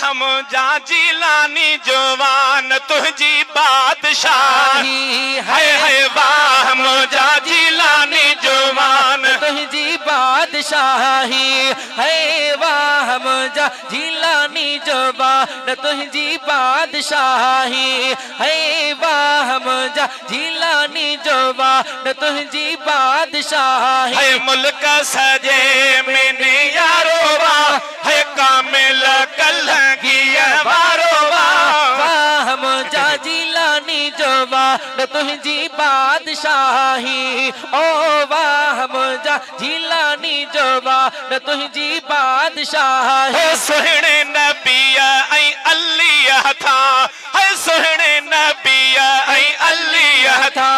वाह मुझा जिलानी जवान तुझी बादशाही है वाह मुझा जिलानी जवान तुझी बादशाही है वाह मुझा जिलानी जवान तुझी बादशाही है वाह मुझा जिलानी जवान तुझी बादशाही है मुल्क सजे मैंने यारो वाह है कामिल कलगिया वारो वाह मुझा जिलानी जवान तुझी बादशाही ओ वाह मुझा जिलानी जवान तुझी बादशाही सोहने नबिया ऐ अल्लाह था है सोहने नबिया ऐ अल्लाह था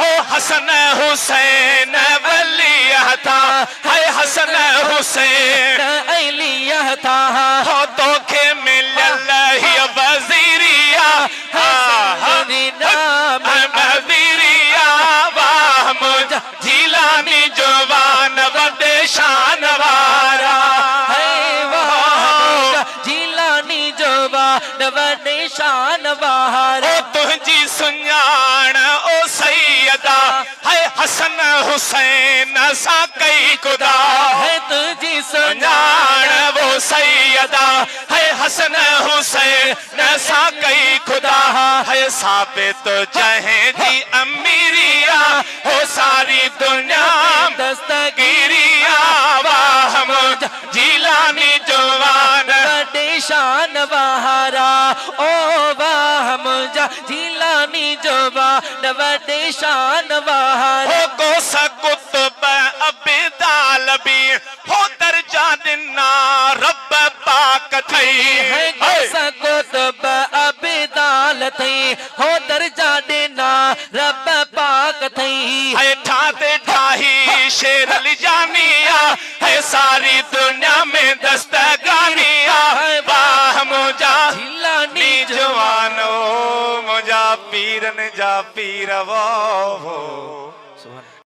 हो हसन हुसैन वलिया था है हसन हुसैन अलिया था हो तोखे मिलल ही वजीरिया वजीरिया वाह मुझा जिलानी जवान वडे शान वारा वडे शान वारा तुझी सुञाण ओ सैयदा है हसन हुसैन सा कई खुदा है तुझी सुञाण वो सैयदा है हसन हुसैन सा कई खुदा है साबित जहे जी अमीरिया हो सारी दुनिया दस्तगीरिया वाह मुझा जिलानी जवान वडे शान वारा ओ वाह मुझा जिलानी जवान वडे शान वारा हो गोस कुतुब अबिदालबी हो दर्जा दिना रब पाक थई है गोस कुतुब अबिदाल थई हो दर्जा देना रब पाक थई है ठाते ठाही शेर अली जानिया है सारी दुनिया में दस्तगानिया वाह मुझा जिलानी जवानो मुझा पीरन जा पीर वो सुभान